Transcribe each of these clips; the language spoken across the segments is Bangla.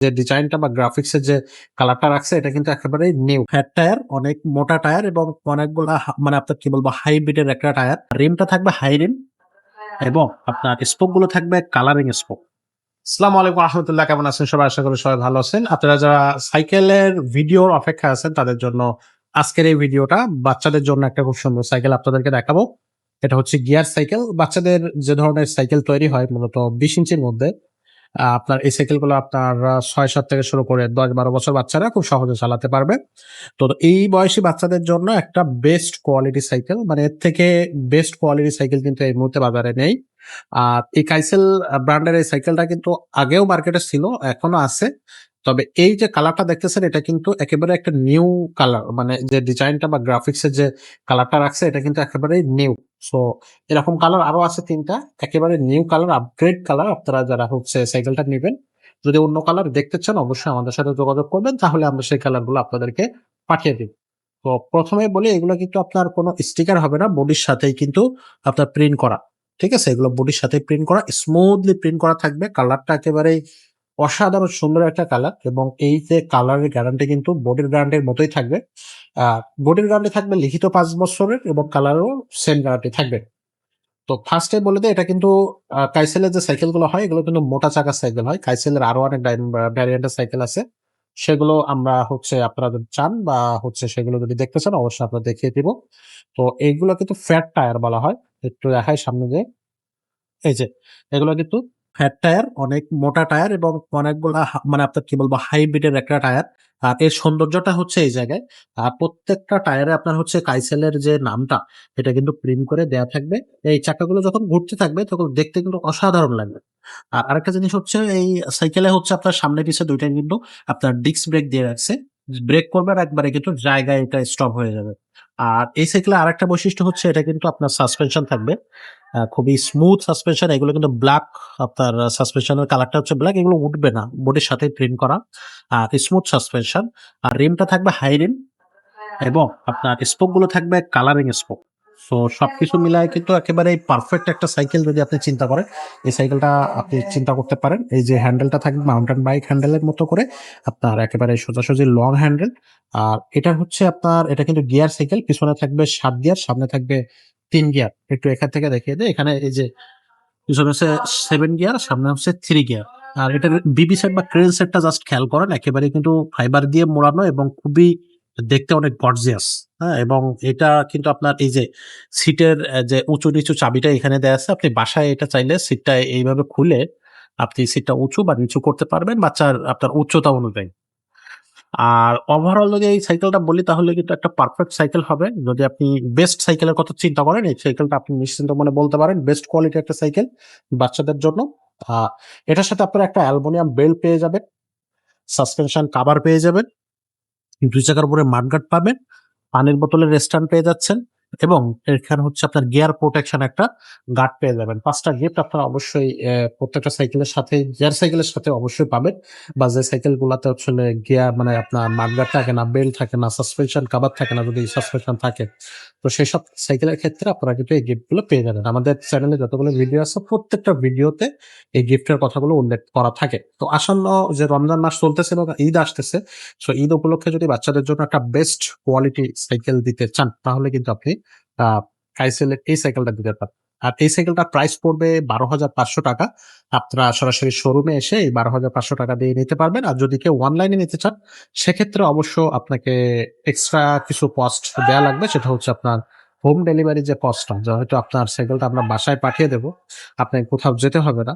যে ডিজাইনটা বা গ্রাফিক্সের যে কালারটা রাখছে এটা কিন্তু একেবারেই নিউ। ফ্যাট টায়ার, অনেক মোটা টায়ার এবং অনেকগুলা মানে আপনার কি বলবো হাইব্রিডের একটা টায়ার। রিমটা থাকবে হাই রিম এবং আপনার স্পোক গুলো থাকবে কালারিং স্পোক। আসসালামু আলাইকুম রাহমাতুল্লাহ, কেমন আছেন সবাই? আশা করি সবাই ভালো আছেন। আপনারা যারা সাইকেলের ভিডিওর অপেক্ষায় আছেন তাদের জন্য আজকের এই ভিডিওটা। বাচ্চাদের জন্য একটা খুব সুন্দর সাইকেল আপনাদেরকে দেখাবো। এটা হচ্ছে গিয়ার সাইকেল। বাচ্চাদের যে ধরনের সাইকেল তৈরি হয় মূলত 20 ইঞ্চির মধ্যে, আপনার এই সাইকেলগুলো আপনার ৬-৭ থেকে শুরু করে ১০-১২ বছর বাচ্চারা খুব সহজে চালাতে পারবে। তো এই বয়সী বাচ্চাদের জন্য একটা বেস্ট কোয়ালিটি সাইকেল, মানে এর থেকে বেস্ট কোয়ালিটি সাইকেল কিন্তু এই মুহূর্তে বাজারে নেই। আর এই কাইসেল ব্র্যান্ডের এই সাইকেলটা কিন্তু আগেও মার্কেটে ছিল, এখনো আছে। তবে এই যে কালারটা দেখতেছেন এটা কিন্তু একেবারে একটা নিউ কালার, মানে যে ডিজাইনটা বা গ্রাফিক্সের যে কালারটা রাখছে এটা কিন্তু একেবারেই নিউ। সো এরকম কালার আরো আছে ৩টা, একেবারে নিউ কালার, আপগ্রেড কালার। আপনারা যারা হচ্ছে সাইকেলটা নেবেন, যদি অন্য কালার দেখতে চান অবশ্যই আমাদের সাথে যোগাযোগ করবেন, তাহলে আমরা সেই কালারগুলো আপনাদেরকে পাঠিয়ে দিব। তো প্রথমে বলি, এগুলো কিন্তু আপনার কোনো স্টিকার হবে না, বডির সাথেই কিন্তু আপনার প্রিন্ট করা। ঠিক আছে, এগুলো বডির সাথে প্রিন্ট করা, স্মুথলি প্রিন্ট করা থাকবে। কালারটা একেবারেই অসাধারণ সুন্দর একটা কালার এবং এই যে কালারের গ্যারান্টি কিন্তু বডির গ্যারান্টির মতোই থাকবে। বডির গ্যারান্টি থাকবে লিখিত ৫ বছরের এবং কালারও সেম গ্যারান্টি থাকবে। তো ফার্স্টে বলে দেই, এটা কিন্তু কাইসেলের যে সাইকেলগুলো হয় এগুলো কিন্তু মোটা চাকার সাইকেল হয়। কাইসেলের আরো অনেক ভ্যারিয়েন্টের সাইকেল আছে, সেগুলো আমরা হচ্ছে আপনারা যদি চান বা হচ্ছে সেগুলো যদি দেখতে চান অবশ্যই আমরা দেখিয়ে দিব। তো এইগুলো কিন্তু ফ্যাট টায়ার বলা হয়। একটু দেখাই সামনে যে, এই যে এগুলো কিন্তু ফ্যাট টায়ার, অনেক মোটা টায়ার এবং অনেকগুলা মানে আপনার কি বলবো হাইব্রিডের একটা টায়ার। আর এর সৌন্দর্যটা হচ্ছে এই জায়গায়, প্রত্যেকটা টায়ারে আপনার হচ্ছে কাইসেলের যে নামটা এটা কিন্তু প্রিন্ট করে দেয়া থাকবে। এই চাকাগুলো যখন ঘুরতে থাকবে তখন দেখতে কিন্তু অসাধারণ লাগবে। আর আরেকটা জিনিস হচ্ছে, এই সাইকেলে হচ্ছে আপনার সামনে পিছে দুইটাই কিন্তু আপনার ডিস্ক ব্রেক দিয়ে রাখছে। ব্রেক করবে আর একবারে কিন্তু জায়গায় এটা স্টপ হয়ে যাবে। আর এই সাইকেলে আরেকটা বৈশিষ্ট্য হচ্ছে এটা কিন্তু আপনার সাসপেনশন থাকবে, খুবই স্মুথ সাসপেনশন। এগুলো কিন্তু ব্ল্যাক, আপনার সাসপেনশনের কালারটা হচ্ছে ব্ল্যাক, এগুলো উঠবে না, বোর্ডের সাথে প্রিন্ট করা। আর স্মুথ সাসপেনশন। আর রিমটা থাকবে হাই রিম এবং আপনার স্পোক গুলো থাকবে কালারিং স্পোক। সো সবকিছু মিলায় কিন্তু একেবারে পারফেক্ট একটা সাইকেল যদি আপনি চিন্তা করেন, এই সাইকেলটা আপনি চিন্তা করতে পারেন। এই যে হ্যান্ডেলটা থাকবে মাউন্টেন বাইক হ্যান্ডেলের মতো করে, আপনার একেবারে সোজাসুজি লং হ্যান্ডেল। আর এটা হচ্ছে আপনার, এটা কিন্তু গিয়ার সাইকেল, পিছনে থাকবে ৭ গিয়ার, সামনে থাকবে ৩ গিয়ার। একটু এখান থেকে দেখিয়ে দেয়, এখানে এই যে পিছনে হচ্ছে 7 গিয়ার, সামনে হচ্ছে 3 গিয়ার। আর এটার বিবি সেট বা ক্রেল সেটটা জাস্ট খেয়াল করেন, একেবারে কিন্তু ফাইবার দিয়ে মোড়ানো এবং খুবই দেখতে অনেক গর্জিয়াস। হ্যাঁ, এবং এটা কিন্তু আপনার এই যে সিটের যে উঁচু নিচু চাবিটা এখানে দেয়া আছে, আপনি বাসায় এটা চাইলে সিটটা এইভাবে খুলে আপনি সিটটা উঁচু বা নিচু করতে পারবেন বাচ্চার আপনার উচ্চতা অনুযায়ী। আর ওভারঅল যদি এই সাইকেলটা বলি তাহলে কিন্তু একটা পারফেক্ট সাইকেল হবে। যদি আপনি বেস্ট সাইকেলের কথা চিন্তা করেন, এই সাইকেলটা আপনি নিশ্চিন্ত মনে বলতে পারেন বেস্ট কোয়ালিটির একটা সাইকেল বাচ্চাদের জন্য। আ এটার সাথে আপনারা একটা অ্যালুমিনিয়াম বেল্ট পেয়ে যাবেন, সাসপেনশন কভার পেয়ে যাবেন, ২ চাকার উপরে মাডগার্ড পাবেন, পানির বোতলের স্ট্যান্ড পেয়ে যাচ্ছেন এবং এখানে হচ্ছে আপনার গিয়ার প্রোটেকশন একটা গার্ড পেয়ে যাবেন। ৫ টা গিফট আপনারা অবশ্যই প্রত্যেকটা সাইকেলের সাথে, গিয়ার সাইকেলের সাথে অবশ্যই পাবেন। বা যে সাইকেল গুলাতে আসলে গিয়ার মানে আপনার মাডগার্ড থাকে না, বেল্ট থাকে না, সাসপেনশন কভার থাকে না, যদি সাসপেনশন থাকে, তো সেসব সাইকেলের ক্ষেত্রে আপনারা কিন্তু এই গিফট গুলো পেয়ে যাবেন। আমাদের চ্যানেলে যতগুলো ভিডিও আছে প্রত্যেকটা ভিডিওতে এই গিফটের কথাগুলো উল্লেখ করা থাকে। তো আসন্ন যে রমজান মাস চলতেছে এবং ঈদ আসতেছে, সো ঈদ উপলক্ষে যদি বাচ্চাদের জন্য একটা বেস্ট কোয়ালিটি সাইকেল দিতে চান তাহলে কিন্তু আপনি কাইসেলের এই সাইকেলটা দিতে পারেন। আর এই সাইকেলটার প্রাইস পড়বে ১২,৫০০ টাকা। আপনারা সরাসরি শোরুমে এসে এই ১২,৫০০ টাকা দিয়ে নিতে পারবেন। আর যদি কেউ অনলাইনে নিতে চান সেক্ষেত্রে অবশ্য আপনাকে এক্সট্রা কিছু কস্ট দেয়া লাগবে। সেটা হচ্ছে আপনার হোম ডেলিভারি যে কস্টটা, যা হয়তো আপনার সাইকেলটা আমরা বাসায় পাঠিয়ে দেব, আপনাকে কোথাও যেতে হবে না।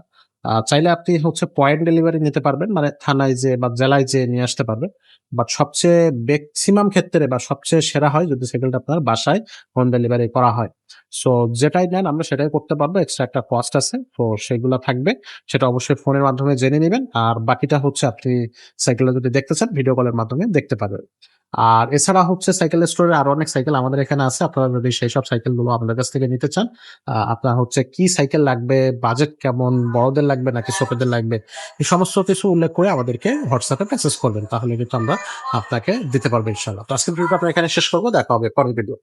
চাইলে আপনি হচ্ছে পয়েন্ট ডেলিভারি নিতে পারবেন, মানে থানায় যেয়ে বা জেলায় যেয়ে নিয়ে আসতে পারবেন। বাট সবচেয়ে মেক্সিমাম ক্ষেত্রে বা সবচেয়ে সেরা হয় যদি সাইকেলটা আপনার বাসায় হোম ডেলিভারি করা হয়। সো যেটাই নেন আমরা সেটাই করতে পারবো। এক্সট্রা একটা কস্ট আছে। তো সেগুলা থাকবে। সেটা অবশ্যই ফোনের মাধ্যমে জেনে নিবেন। আর বাকিটা হচ্ছে আপনি সাইকেলটা যদি দেখতে চান ভিডিও কলের মাধ্যমে দেখতে পারবেন। আর এছাড়া হচ্ছে সাইকেল স্টোরে আরো অনেক সাইকেল আমাদের এখানে আছে। আপনারা যদি সেইসব সাইকেলগুলো আমাদের কাছ থেকে নিতে চান, আপনার হচ্ছে কি সাইকেল লাগবে, বাজেট কেমন, বড়দের লাগবে নাকি ছোটদের লাগবে, এই সমস্ত কিছু উল্লেখ করে আমাদেরকে WhatsApp এ মেসেজ করবেন। তাহলে কিন্তু আমরা আপনাকে দিতে পারবো ইনশাআল্লাহ। তো আজকের ভিডিওটা আমরা এখানে শেষ করব। দেখা হবে পরের ভিডিও।